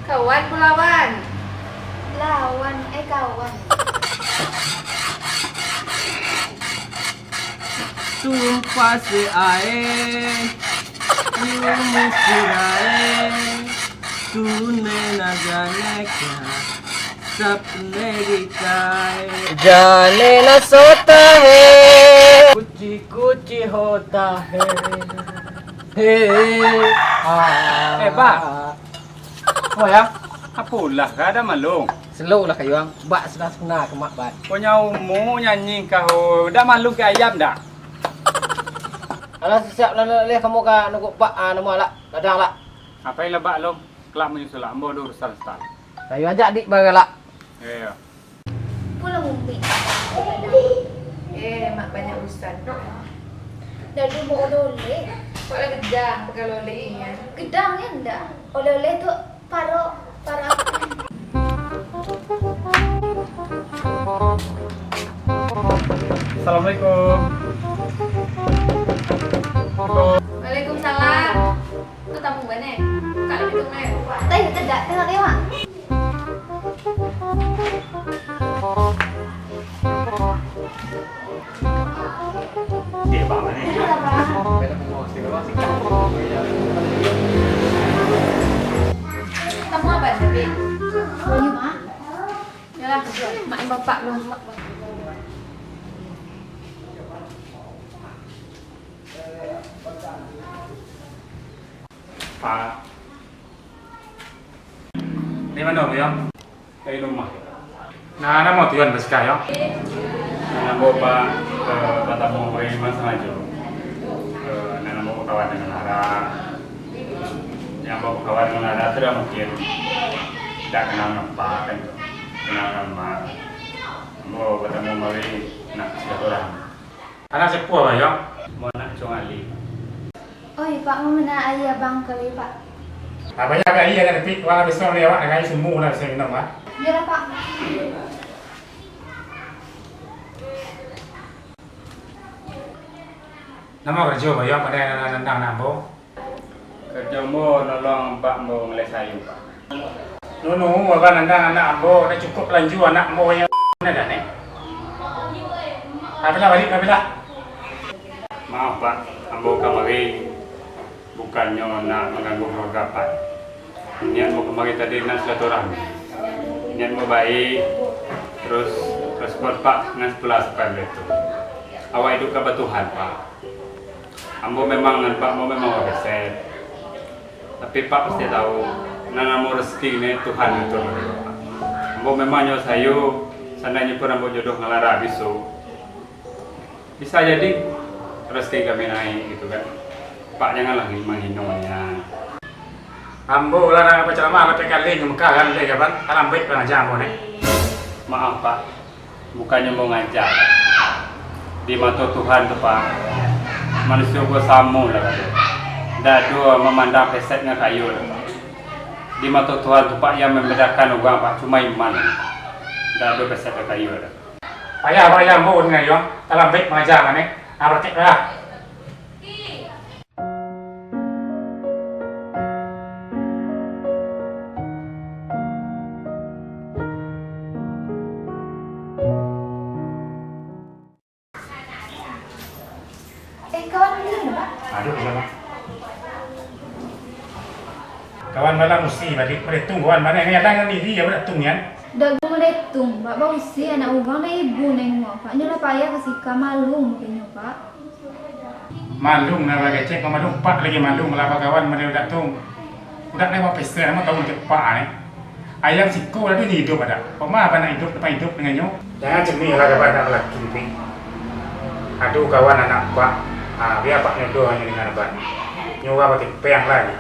Kawan pulawan. Lawan, kawan. Tumpah se air, musirae, tune na जाने क्या सपने दिखाए जाने न सोता है कुछ कुछ होता है Pak. Oh ya, apalah gak ada malung. slow lah kayu ang bak senang ke mak bat Punya umur nyanyi kau, dah malung ke ayam dah. alah siap lah leh kamu ka nunggu pak nama lah dadang lah Apa yang lebak long? Kelak menyusul ambo dur stal. kayu ajak dik bagai lah Ya. Pulang umbi. Mak banyak urusan. Dari mau oleh-oleh. Kok lah gedang pakai lole ini. Gedang ya enggak? Oleh-oleh tu paro Assalamualaikum. Waalaikumsalam. Kau tamu mana? Kak lebih tu mana? Tadi tidak tengok dia mak. Dia pak mana? Tamu apa tapi? Oh ya mak. Yalah, mak dan bapak belum. Pak. Di mana bu ya? Di rumah. Nah, nama tujuan bersekai ya. Nama bapak bertamu beri mas maju. Nama bapak kawan dengan arah. Yang bapak kawan dengan arah tidak mungkin tidak kenal nama kan? Kenal nama. Bapak bertamu beri nak satu orang. Anak sepuh apa ya? Mau nak cung Ali. Oh ya pak, mau mana ayah bang kali pak. Apa ya kayak iya kan tapi wala besok ni awak nak semua lah saya minum ah. Ya lah pak. Nama kerja apa ya pada nandang nambo. Kerja mo nolong mbak mo ngelai sayu pak. Nunu apa nandang anak ambo dah cukup lanju anak ambo yang mana dah ni. Apa lah balik apa lah. Maaf pak, ambo kamari bukannya nak mengganggu keluarga pak. Niat mau kemari tadi nak silaturahmi. Niat mau baik, terus respon pak dengan 11 September itu. Awak itu kebetulan pak. Ambo memang dengan pak mau memang wabeset. Tapi pak pasti tahu, nana mau rezeki ini Tuhan itu. Ambo memang nyawa sayu, seandainya pun ambo jodoh ngelara bisu. Bisa jadi rezeki kami naik gitu kan. Pak janganlah menghinonya. Ambo lah nak baca lama lepas kali ke Mekah kan leh kapan? Alam baik pernah jam ambo ni. Maaf pak, bukannya mau ngajak. Di mata Tuhan tu pak, manusia gua sama lah kan. Dah dua memandang pesetnya kayu lah pak. Di mata Tuhan tu pak yang membedakan orang pak cuma iman. Dah dua peset kayu lah. Payah payah ambo dengan yo. Alam baik mengajar kan ni. Apa cek lah. Kawan ini pak. Aduh sama. Kawan malam mesti balik berhitung kawan mana yang datang ni dia berhitung ya. Dah gue meletung, pak bau si anak orang na ibu nengok pak. Nyolah payah kasih kamalung mungkinnya pak. Malung nak bagi cek malung pak lagi malung melapa kawan mana datang. Udah lewat pesta nama tahu untuk pak ni. Ayam siku ada ni hidup ada. Pema apa nak hidup lepas hidup dengan nyo. Jangan cemih lah kawan nak lelaki ni. Aduh kawan anak pak. Biar pak nyodoh hanya dengan abang. Nyoba pakai peang lagi.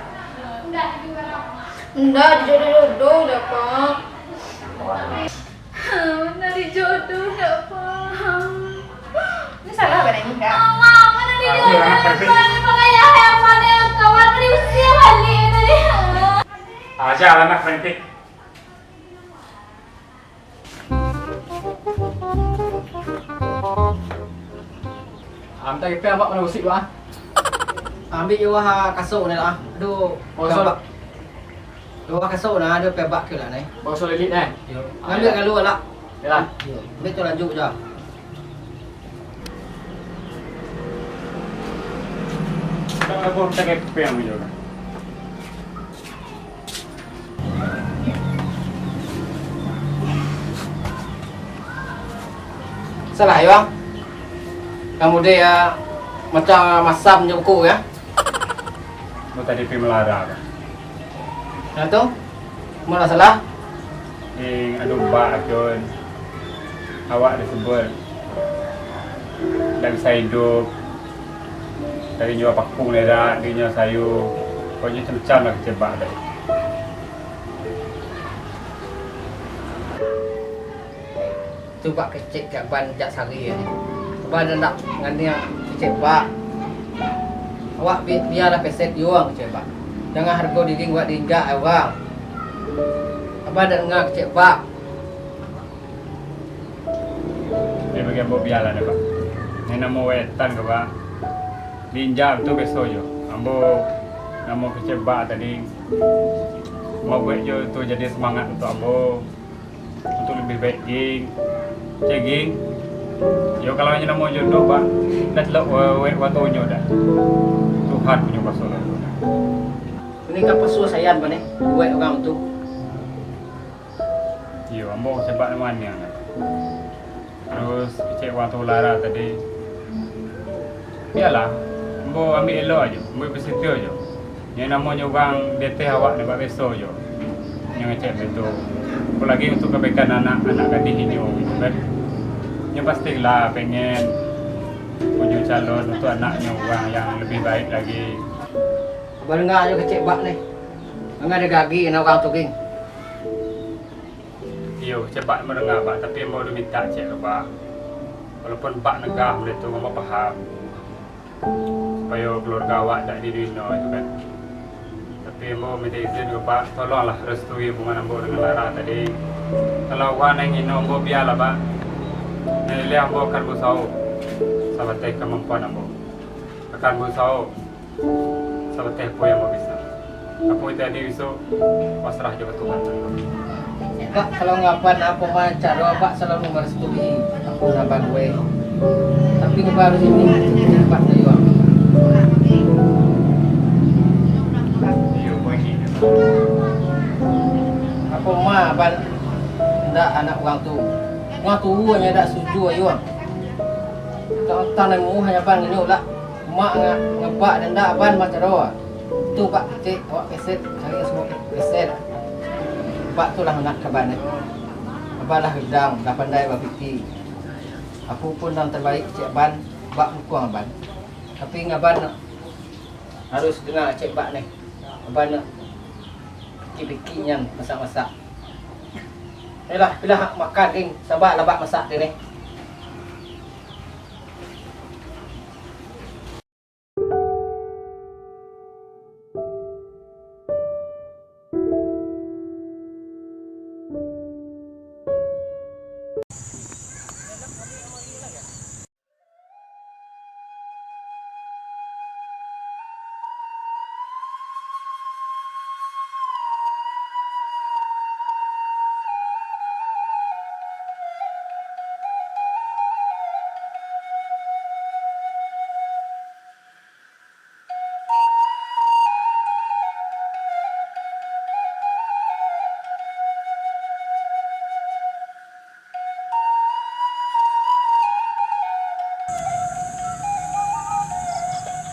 Enggak, dijodoh-jodoh dah pak. Mana dijodoh dah pak. Ini salah apa ni enggak? Mana Mana makanya yang mana kawan beri usia balik tadi. Aja anak penting. ambil ke abak mana usik doa ambil je wah kasut ni lah aduh Oh, so, Dua kasut nah ada pebak ke lah ni. Bawa soal elit kan? Ngambil kan luar lah. Yalah. Ambil tu lanjut je. Tak apa kita ke yang juga. Salah ya bang. Kamu dia macam masam je buku ya. Mau tadi pergi melara kan? Nah tu, mula salah. Yang aduh bak akun. Awak disebut. Tak bisa hidup. Dari nyawa pakung dia dah, dari nyawa sayur. Pokoknya macam-macam lah kecebak tadi. Tu bak kecek kat ban jak sari ni. Ban nak dengan dia kecek bak. Awak biarlah peset yuang kecek bak. Jangan harga diri buat dinjak orang. Abang dah dengar kecek bak. Dia bagi ambo biarlah dah pak. Ni nama wetan ke pak. Linjak tu besok je. Ambo nama kecebak tadi. Mau buat je tu jadi semangat untuk ambo. Untuk lebih baik ging. Cik ging. Yo kalau hanya nama jodoh pak. Dah telak waktunya dah. Tuhan punya pasal dah. Ini kan pesuah sayang mana? Buat orang tu. Yo ambo kecebak mana ni. Terus cik orang tu lara tadi. Biarlah. Ambo ambil elok aja. Ambo bersetia aja. Yang namanya orang deteh awak nak buat besok je. Yang cik betul. Apalagi untuk kebaikan anak-anak gadis ini gitu kan. Yang pastilah pengen punya calon untuk anaknya orang yang lebih baik lagi. Abang dengar je kecek bak ni. Dengar dia gagi nak orang tu ging. Yo, cepat mendengar pak, tapi mau minta cek ke pak. Walaupun pak negah boleh tu mama faham. Supaya keluarga awak tak di dunia itu kan. Tapi mau minta izin ke pak, tolonglah restui hubungan ambo dengan Lara tadi. Kalau awak nak ingin ambo biarlah pak. Nilai ambo akan berusaha. Sahabat kemampuan ambo. Akan berusaha. Sahabat apa yang ambo bisa. Apa itu ada besok, pasrah je ke Tuhan. Pak kalau ngapan apa macam doa pak selalu merestui aku ngapan gue. Tapi baru ini cepat dah juga. Yo, pergi. Apa mah abang ndak anak orang tu. Orang tu hanya tak setuju ayo. Tak tahu nak mu hanya abang ini lah. Mak ngebak dan ndak abang macam doa. Tu pak cik awak keset cari semua keset. Pak tu lah nak kabar ni. Abang lah gedang, dah pandai berfikir. Aku pun yang terbaik cik Ban, bak mukung abang. Tapi ngaban harus dengar cik bak ni. Abang nak fikir-fikirnya masak-masak. Yalah, bila hak makan king, sabarlah bak masak dia ni.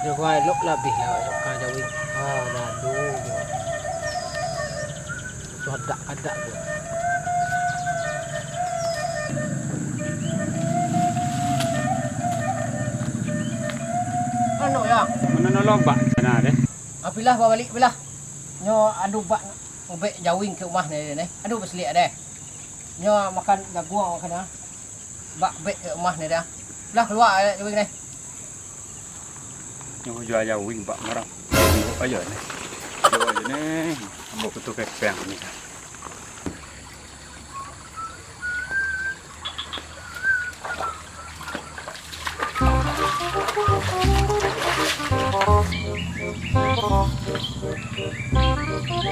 Dia kuai lok lebih lah sok ka jawin. Dadu je. So ada je. Ano ya? Mana nolong pak sana deh. Apilah bawa balik belah. Nyo adu bak ubek jawin ke rumah ni ni. Adu berselik dah. Nyo makan jaguang makan ah. Bak bek ke rumah ni dah. Belah keluar jawin ni. Yang jual aja wing pak orang. Ambo aja ni. Jual aja ni. Ambo betul kepeng ni. Dah.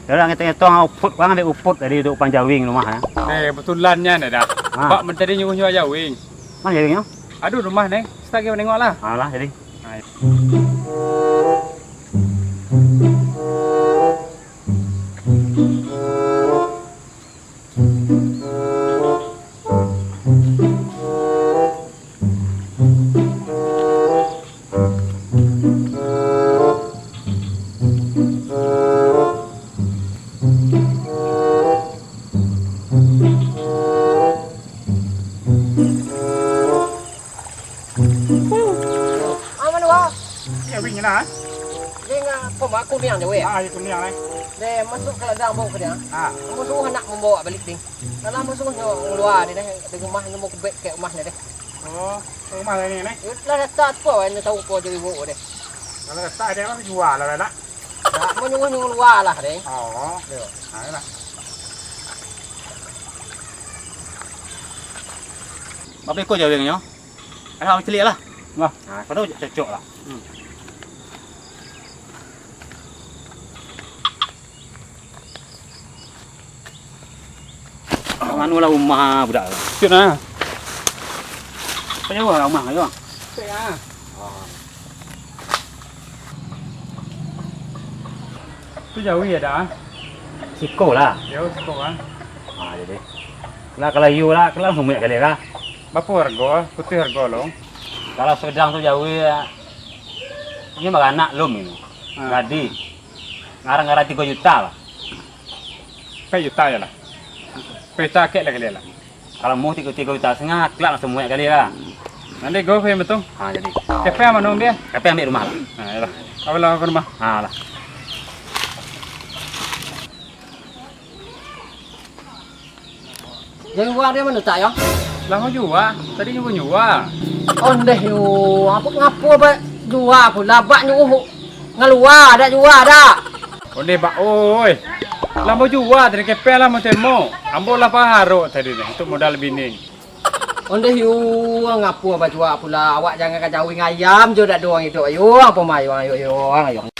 Dah ngetong uput bang ada uput dari duk panjawing rumah ya. Betulannya dah. Ha. Pak menteri nyuruh aja wing. Mana jawingnya? Aduh rumah nih. Kita kita tengok lah. Alah jadi. Aman wah. Jawing na. Dia ngah pemaku dia je weh. Itu ni yang Dia masuk ke ladang bawa ke dia. Ah. Musuh nak membawa balik ding. Dalam musuhnya keluar dia di rumah dia mau kebek ke rumah dia deh. Oh, rumah ni ni. Lah dah tak apa dia tahu apa jadi bawa deh. Kalau tak ada mah jual lah dah. Tak mau nyuruh keluar lah deh. Oh. Ayolah. Apa ikut jawingnya? Ada orang celik lah. Wah. Nah, pada cocok lah. Manu lah rumah budak. Kena. Penyewa lah rumah tu. Tengah. Tu jauh ya dah. Siko lah. Jauh cukup ah. Jadi. Lah kalau you lah, kalau semua kali lah. Berapa harga? Putih harga long. Kalau sedang tu jauh ya. Ini mah anak lum ini. Gadi. Ngarang-ngarang 3 juta lah. Kayak juta ya lah. Peta kek lah kali lah. Kalau mau 3 juta setengah, kelak langsung semua kali lah. Nanti go pay betul. Jadi. Kafe mana nong dia? Tapi ambil rumah lah. Ayolah. Apalah ke rumah. Lah. Jadi uang dia mana tak ya? Lah mau jual. Tadi jual. On deh yo. Apa ngapo apa jual pula bak nyuruh ngeluar dak jual dak. Onde ba oi. Lah mau jual dari kafe lah mau temo. Ambo lah paharo tadi ni untuk modal bini. On deh yo ngapo apa jual pula awak jangan kacauin ayam je dak doang itu. Ayo apa mai ayo ayo.